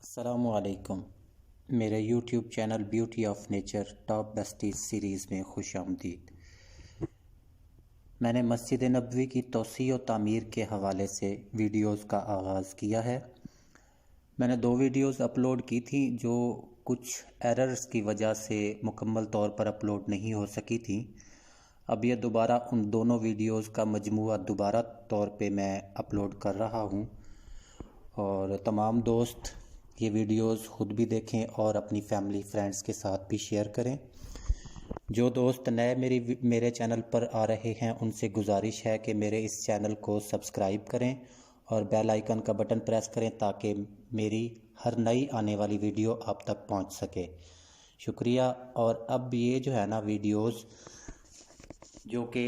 السلام علیکم۔ میرے YouTube channel beauty of nature top beauties series میں خوش آمدید۔ میں نے مسجد نبوی کی توسیع و تعمیر کے حوالے سے ویڈیوز کا آغاز کیا ہے۔ میں نے 2 ویڈیوز اپلوڈ کی تھیں جو کچھ ایررز کی وجہ سے مکمل طور پر اپلوڈ نہیں ہو سکی تھیں۔ اب یہ دوبارہ ان دونوں ویڈیوز کا مجموعہ دوبارہ طور پہ میں اپلوڈ کر رہا ہوں، اور تمام دوست یہ ویڈیوز خود بھی دیکھیں اور اپنی فیملی فرینڈز کے ساتھ بھی شیئر کریں۔ جو دوست نئے میرے چینل پر آ رہے ہیں ان سے گزارش ہے کہ میرے اس چینل کو سبسکرائب کریں اور بیل آئیکن کا بٹن پریس کریں تاکہ میری ہر نئی آنے والی ویڈیو آپ تک پہنچ سکے۔ شکریہ۔ اور اب یہ جو ہے نا ویڈیوز جو کہ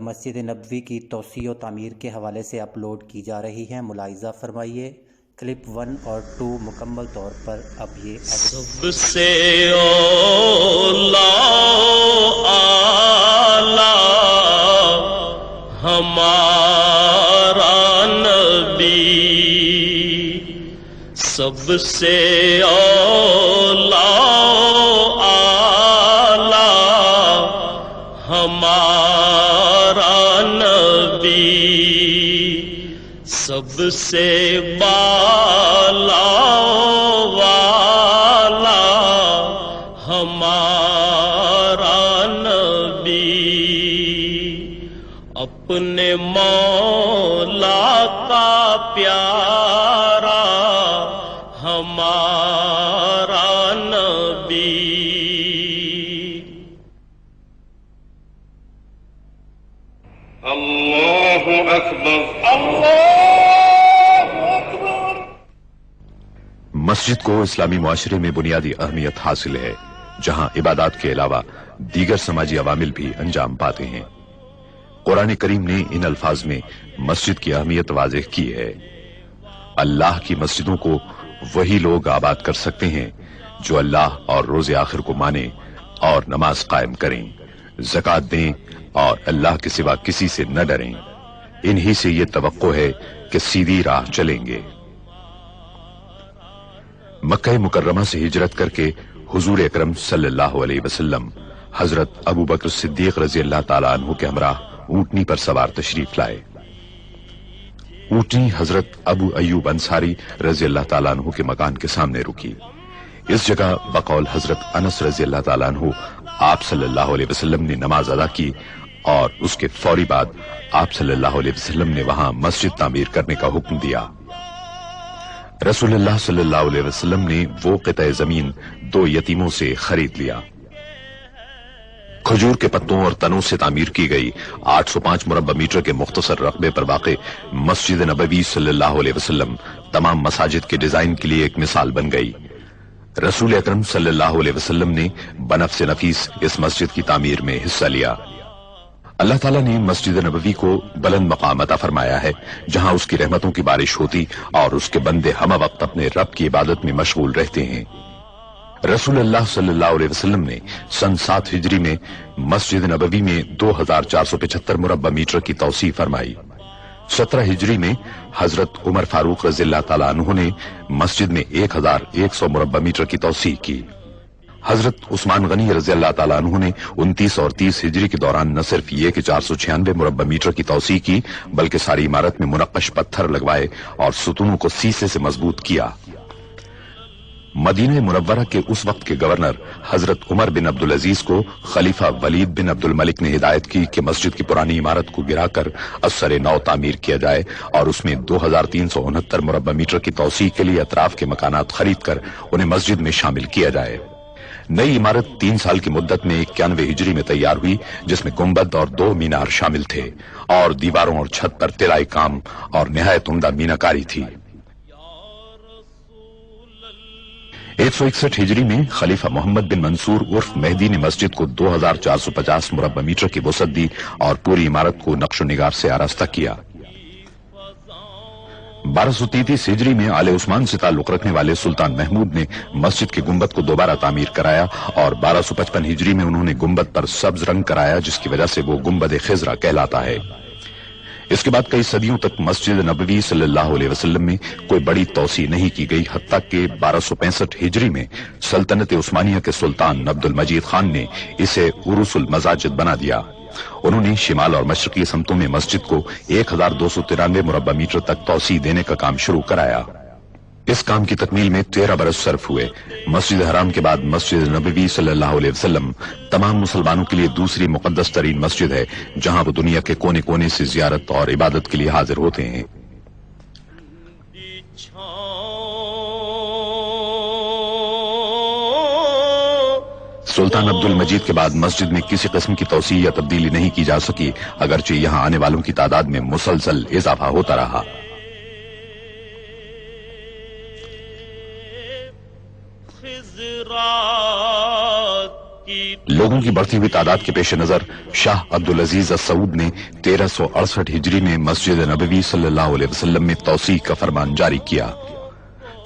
مسجد نبوی کی توسیع و تعمیر کے حوالے سے اپلوڈ کی جا رہی ہیں، ملاحظہ فرمائیے۔ کلپ 1 اور 2 مکمل طور پر اب یہ سب سے اولا اعلی ہمارا نبی، سب سے اولا اعلی ہمارا نبی، سب سے بالا والا ہمارا نبی، اپنے مولا کا پیارا ہمارا نبی۔ اللہ اکبر، اللہ اکبر۔ مسجد کو اسلامی معاشرے میں بنیادی اہمیت حاصل ہے، جہاں عبادات کے علاوہ دیگر سماجی عوامل بھی انجام پاتے ہیں۔ قرآن کریم نے ان الفاظ میں مسجد کی اہمیت واضح کی ہے۔ اللہ کی مسجدوں کو وہی لوگ آباد کر سکتے ہیں جو اللہ اور روز آخر کو مانیں اور نماز قائم کریں، زکوٰۃ دیں اور اللہ کے سوا کسی سے نہ ڈریں۔ انہی سے یہ توقع ہے کہ سیدھی راہ چلیں گے۔ مکہ مکرمہ سے ہجرت کر کے حضور اکرم صلی اللہ علیہ وسلم حضرت ابو بکر صدیق رضی اللہ تعالیٰ عنہ کے ہمراہ اونٹنی پر سوار تشریف لائے۔ اونٹنی حضرت ابو ایوب انصاری رضی اللہ تعالیٰ عنہ کے مکان کے سامنے رکی۔ اس جگہ بقول حضرت انس رضی اللہ تعالیٰ عنہ آپ صلی اللہ علیہ وسلم نے نماز ادا کی، اور اس کے فوری بعد آپ صلی اللہ علیہ وسلم نے وہاں مسجد تعمیر کرنے کا حکم دیا۔ رسول اللہ صلی اللہ علیہ وسلم نے وہ قطع زمین 2 یتیموں سے خرید لیا۔ کھجور کے پتوں اور تنوں سے تعمیر کی گئی 805 مربع میٹر کے مختصر رقبے پر واقع مسجد نبوی صلی اللہ علیہ وسلم تمام مساجد کے ڈیزائن کے لیے ایک مثال بن گئی۔ رسول اکرم صلی اللہ علیہ وسلم نے بنفس نفیس اس مسجد کی تعمیر میں حصہ لیا۔ اللہ تعالیٰ نے مسجد نبوی کو بلند مقام عطا فرمایا ہے، جہاں اس کی رحمتوں کی بارش ہوتی اور اس کے بندے ہمہ وقت اپنے رب کی عبادت میں مشغول رہتے ہیں۔ رسول اللہ صلی اللہ علیہ وسلم نے سن 7 ہجری میں مسجد نبوی میں 2475 مربع میٹر کی توسیع فرمائی۔ 17 ہجری میں حضرت عمر فاروق رضی اللہ تعالیٰ عنہ نے مسجد میں 1100 مربع میٹر کی توسیع کی۔ حضرت عثمان غنی رضی اللہ تعالیٰ عنہ نے 29 اور 30 ہجری کے دوران نہ صرف یہ کہ 496 مربع میٹر کی توسیع کی، بلکہ ساری عمارت میں منقش پتھر لگوائے اور ستونوں کو سیسے سے مضبوط کیا۔ مدینہ منورہ کے اس وقت کے گورنر حضرت عمر بن عبدالعزیز کو خلیفہ ولید بن عبد الملک نے ہدایت کی کہ مسجد کی پرانی عمارت کو گرا کر ازسر نو تعمیر کیا جائے اور اس میں 2369 مربع میٹر کی توسیع کے لیے اطراف کے مکانات خرید کر انہیں مسجد میں شامل کیا جائے۔ نئی عمارت 3 سال کی مدت میں 91 ہجری میں تیار ہوئی، جس میں گنبد اور 2 مینار شامل تھے، اور دیواروں اور چھت پر طلائی کام اور نہایت عمدہ میناکاری تھی۔ 161 ہجری میں خلیفہ محمد بن منصور عرف مہدی نے مسجد کو 2450 مربع میٹر کی وسعت دی اور پوری عمارت کو نقش و نگار سے آراستہ کیا۔ 1233 ہجری میں آل عثمان سے تعلق رکھنے والے سلطان محمود نے مسجد کی گنبد کو دوبارہ تعمیر کرایا اور 1255 ہجری میں انہوں نے گنبد پر سبز رنگ کرایا، جس کی وجہ سے وہ گنبد خضرا کہلاتا ہے۔ اس کے بعد کئی صدیوں تک مسجد نبوی صلی اللہ علیہ وسلم میں کوئی بڑی توسیع نہیں کی گئی، حتیٰ کہ 1265 ہجری میں سلطنت عثمانیہ کے سلطان عبد المجید خان نے اسے عروس المساجد بنا دیا۔ انہوں نے شمال اور مشرقی سمتوں میں مسجد کو 1293 مربع میٹر تک توسیع دینے کا کام شروع کرایا۔ اس کام کی تکمیل میں 13 برس صرف ہوئے۔ مسجد حرام کے بعد مسجد نبوی صلی اللہ علیہ وسلم تمام مسلمانوں کے لیے دوسری مقدس ترین مسجد ہے، جہاں وہ دنیا کے کونے کونے سے زیارت اور عبادت کے لیے حاضر ہوتے ہیں۔ سلطان عبد المجید کے بعد مسجد میں کسی قسم کی توسیع یا تبدیلی نہیں کی جا سکی، اگرچہ یہاں آنے والوں کی تعداد میں مسلسل اضافہ ہوتا رہا۔ لوگوں کی بڑھتی ہوئی تعداد کے پیش نظر شاہ عبدالعزیز السعود نے 1368 ہجری میں مسجد نبوی صلی اللہ علیہ وسلم میں توسیع کا فرمان جاری کیا۔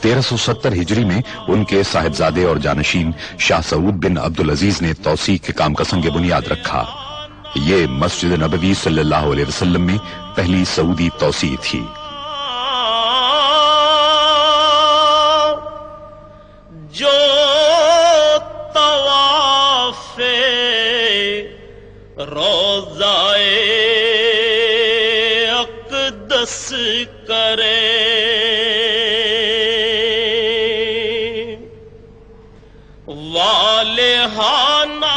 1370 ہجری میں ان کے صاحبزادے اور جانشین شاہ سعود بن عبدالعزیز نے توسیع کے کام کا سنگ بنیاد رکھا۔ یہ مسجد نبوی صلی اللہ علیہ وسلم میں پہلی سعودی توسیع تھی۔ جو طواف روضائے اقدس کرے،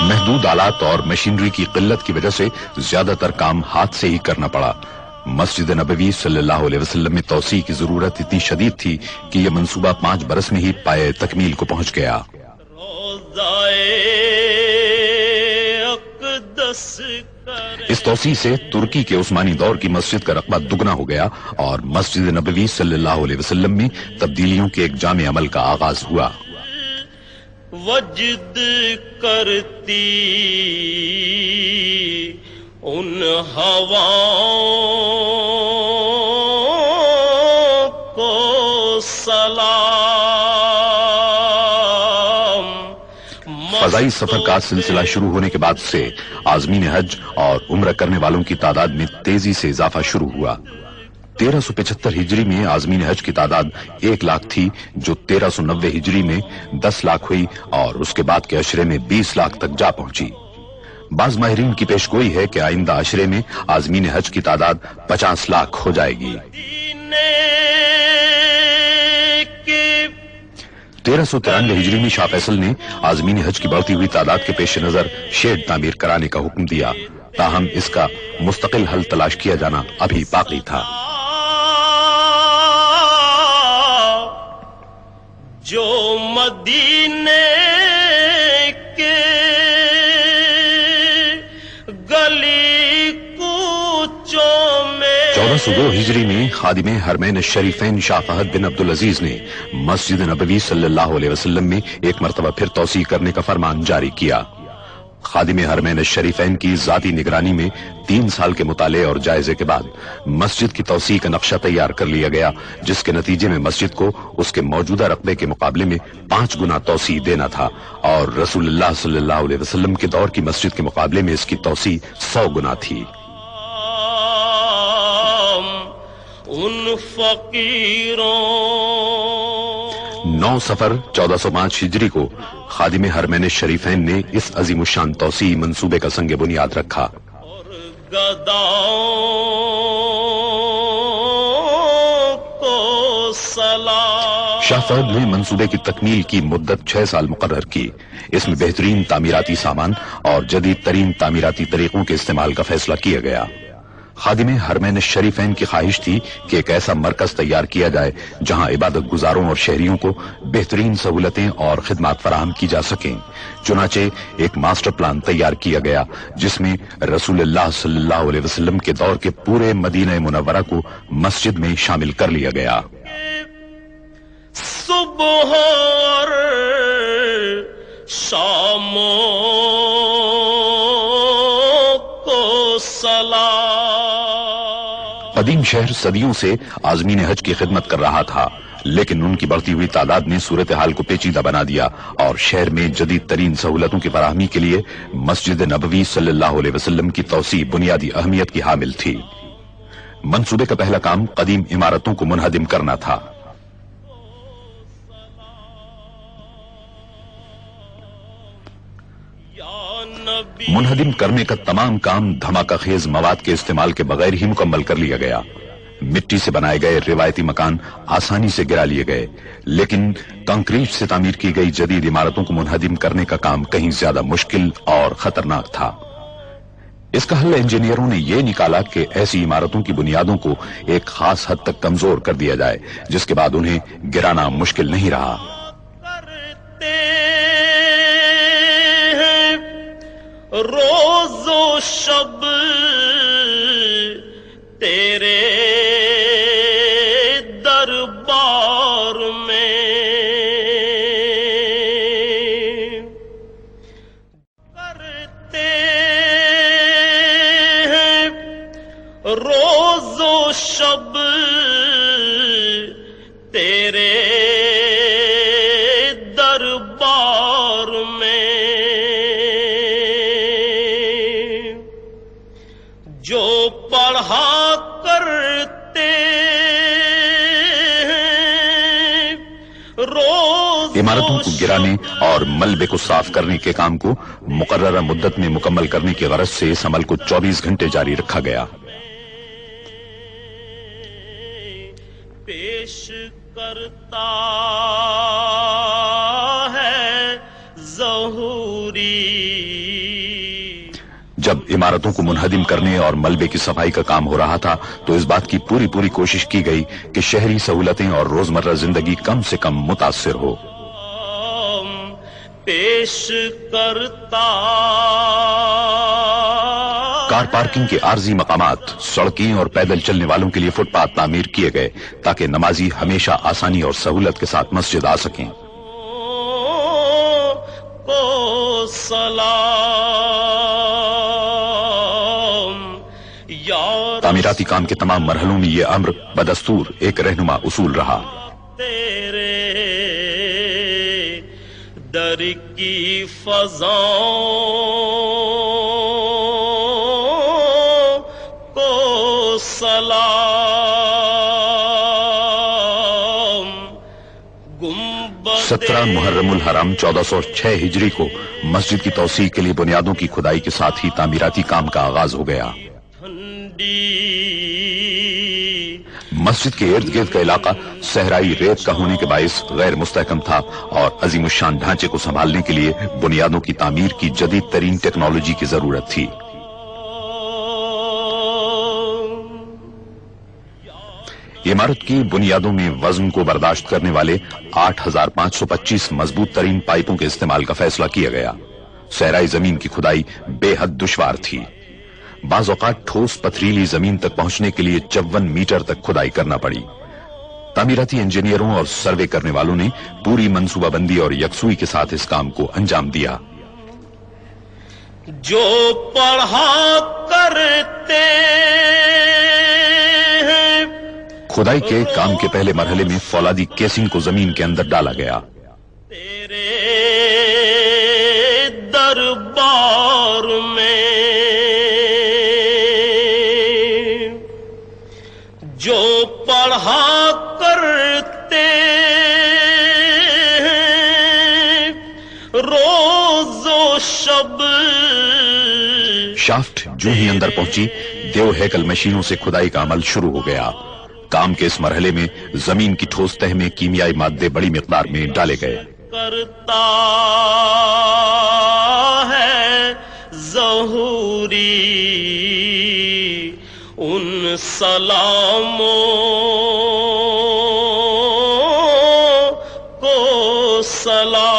محدود آلات اور مشینری کی قلت کی وجہ سے زیادہ تر کام ہاتھ سے ہی کرنا پڑا۔ مسجد نبوی صلی اللہ علیہ وسلم میں توسیع کی ضرورت اتنی شدید تھی کہ یہ منصوبہ 5 برس میں ہی پائے تکمیل کو پہنچ گیا۔ اس توسیع سے ترکی کے عثمانی دور کی مسجد کا رقبہ دگنا ہو گیا اور مسجد نبوی صلی اللہ علیہ وسلم میں تبدیلیوں کے ایک جامع عمل کا آغاز ہوا۔ وجد کرتی ان ہواؤں کو سلام۔ فضائی سفر کا سلسلہ شروع ہونے کے بعد سے عازمین حج اور عمرہ کرنے والوں کی تعداد میں تیزی سے اضافہ شروع ہوا۔ 1375 ہجری میں عازمین حج کی تعداد 1 لاکھ تھی، جو 1390 ہجری میں 10 لاکھ ہوئی اور اس کے بعد کے عشرے میں 20 لاکھ تک جا پہنچی۔ بعض ماہرین کی پیش گوئی ہے کہ آئندہ عشرے میں عازمین حج کی تعداد 50 لاکھ ہو جائے گی۔ 1393 ہجری میں شاہ فیصل نے عازمین حج کی بڑھتی ہوئی تعداد کے پیش نظر شیڈ تعمیر کرانے کا حکم دیا، تاہم اس کا مستقل حل تلاش کیا جانا ابھی باقی تھا۔ جو مدینے کے گلی کوچوں میں 1402 ہجری میں خادم حرمین الشریفین شاہ فہد بن عبدالعزیز نے مسجد نبوی صلی اللہ علیہ وسلم میں ایک مرتبہ پھر توسیع کرنے کا فرمان جاری کیا۔ خادم حرمین الشریفین کی ذاتی نگرانی میں 3 سال کے مطالعے اور جائزے کے بعد مسجد کی توسیع کا نقشہ تیار کر لیا گیا، جس کے نتیجے میں مسجد کو اس کے موجودہ رقبے کے مقابلے میں 5 گنا توسیع دینا تھا، اور رسول اللہ صلی اللہ علیہ وسلم کے دور کی مسجد کے مقابلے میں اس کی توسیع 100 گنا تھی۔ ان فقیروں 9 صفر 1405 ہجری کو خادم حرمین الشریفین نے اس عظیم الشان توسیع منصوبے کا سنگ بنیاد رکھا۔ اور گداؤں کو سلام۔ شاہ فہد نے منصوبے کی تکمیل کی مدت 6 سال مقرر کی۔ اس میں بہترین تعمیراتی سامان اور جدید ترین تعمیراتی طریقوں کے استعمال کا فیصلہ کیا گیا۔ خادم حرمین الشریفین کی خواہش تھی کہ ایک ایسا مرکز تیار کیا جائے جہاں عبادت گزاروں اور شہریوں کو بہترین سہولتیں اور خدمات فراہم کی جا سکیں۔ چنانچہ ایک ماسٹر پلان تیار کیا گیا جس میں رسول اللہ صلی اللہ علیہ وسلم کے دور کے پورے مدینہ منورہ کو مسجد میں شامل کر لیا گیا۔ صبح اور شاموں کو سلام۔ قدیم شہر صدیوں سے عازمین حج کی خدمت کر رہا تھا، لیکن ان کی بڑھتی ہوئی تعداد نے صورتحال کو پیچیدہ بنا دیا اور شہر میں جدید ترین سہولتوں کی فراہمی کے لیے مسجد نبوی صلی اللہ علیہ وسلم کی توسیع بنیادی اہمیت کی حامل تھی۔ منصوبے کا پہلا کام قدیم عمارتوں کو منہدم کرنا تھا۔ منہدم کرنے کا تمام کام دھماکہ خیز مواد کے استعمال کے بغیر ہی مکمل کر لیا گیا۔ مٹی سے بنائے گئے روایتی مکان آسانی سے گرا لیے گئے، لیکن کنکریٹ سے تعمیر کی گئی جدید عمارتوں کو منہدم کرنے کا کام کہیں زیادہ مشکل اور خطرناک تھا۔ اس کا حل انجینئروں نے یہ نکالا کہ ایسی عمارتوں کی بنیادوں کو ایک خاص حد تک کمزور کر دیا جائے، جس کے بعد انہیں گرانا مشکل نہیں رہا۔ روز و شب تیرے دربار میں کرتے ہیں، روز و شب تیرے دربار میں جو پڑھا کرتے ہیں روز۔ عمارتوں کو گرانے اور ملبے کو صاف کرنے کے کام کو مقررہ مدت میں مکمل کرنے کی غرض سے اس عمل کو 24 گھنٹے جاری رکھا گیا۔ پیش کرتا ہے ظہوری۔ جب عمارتوں کو منہدم کرنے اور ملبے کی صفائی کا کام ہو رہا تھا تو اس بات کی پوری کوشش کی گئی کہ شہری سہولتیں اور روزمرہ زندگی کم سے کم متاثر ہو۔ پیش کرتا کار پارکنگ کے عارضی مقامات، سڑکیں اور پیدل چلنے والوں کے لیے فٹ پاتھ تعمیر کیے گئے تاکہ نمازی ہمیشہ آسانی اور سہولت کے ساتھ مسجد آ سکیں۔ کو سلام یا تعمیراتی کام کے تمام مرحلوں میں یہ امر بدستور ایک رہنما اصول رہا۔ تیرے در کی فضاؤں کو سلام۔ 17 محرم الحرام 1406 ہجری کو مسجد کی توسیع کے لیے بنیادوں کی کھدائی کے ساتھ ہی تعمیراتی کام کا آغاز ہو گیا۔ مسجد کے ارد گرد کا علاقہ صحرائی ریت کا ہونے کے باعث غیر مستحکم تھا اور عظیم الشان ڈھانچے کو سنبھالنے کے لیے بنیادوں کی تعمیر کی جدید ترین ٹیکنالوجی کی ضرورت تھی۔ عمارت کی بنیادوں میں وزن کو برداشت کرنے والے 8525 مضبوط ترین پائپوں کے استعمال کا فیصلہ کیا گیا۔ صحرائی زمین کی کھدائی بے حد دشوار تھی۔ بعض اوقات ٹھوس پتھریلی زمین تک پہنچنے کے لیے 54 میٹر تک کھدائی کرنا پڑی۔ تعمیراتی انجینئروں اور سروے کرنے والوں نے پوری منصوبہ بندی اور یکسوئی کے ساتھ اس کام کو انجام دیا۔ جو پڑھا کرتے ہیں کھدائی کے کام کے پہلے مرحلے میں فولادی کیسنگ کو زمین کے اندر ڈالا گیا۔ تیرے دربار میں جو پڑھا کرتے ہیں روز و شب۔ شافٹ جو ہی اندر پہنچی، دیو ہیکل مشینوں سے کھدائی کا عمل شروع ہو گیا۔ کام کے اس مرحلے میں زمین کی ٹھوس تہ میں کیمیائی مادے بڑی مقدار میں ڈالے گئے۔ کرتا ہے ظہوری ان سلاموں کو سلام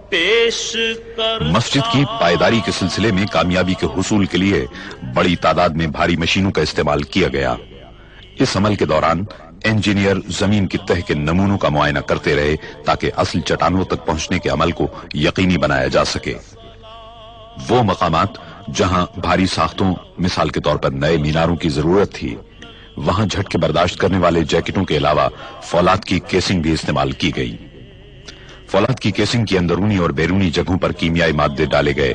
پیش کر۔ مسجد کی پائیداری کے سلسلے میں کامیابی کے حصول کے لیے بڑی تعداد میں بھاری مشینوں کا استعمال کیا گیا۔ اس عمل کے دوران انجینئر زمین کی تہ کے نمونوں کا معائنہ کرتے رہے تاکہ اصل چٹانوں تک پہنچنے کے عمل کو یقینی بنایا جا سکے۔ وہ مقامات جہاں بھاری ساختوں، مثال کے طور پر نئے میناروں کی ضرورت تھی، وہاں جھٹکے برداشت کرنے والے جیکٹوں کے علاوہ فولاد کی کیسنگ بھی استعمال کی گئی۔ فولاد کی کیسنگ کی اندرونی اور بیرونی جگہوں پر کیمیائی مادے ڈالے گئے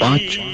5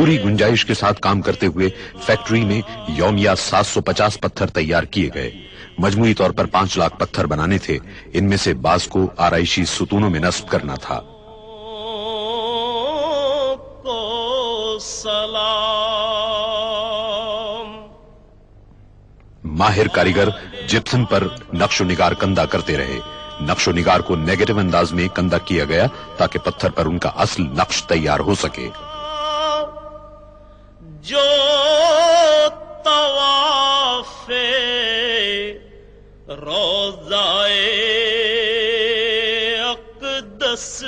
پوری گنجائش کے ساتھ کام کرتے ہوئے فیکٹری میں یومیہ 750 پتھر تیار کیے گئے. مجموعی طور پر 5 لاکھ پتھر بنانے تھے. ان میں سے بعض کو آرائشی ستونوں میں نصب کرنا تھا. ماہر کاریگر جپسن پر نقش و نگار کندہ کرتے رہے. نقش و نگار کو نیگیٹو انداز میں کندہ کیا گیا تاکہ پتھر پر ان کا اصل نقش تیار ہو سکے. جو طواف روضہ اقدس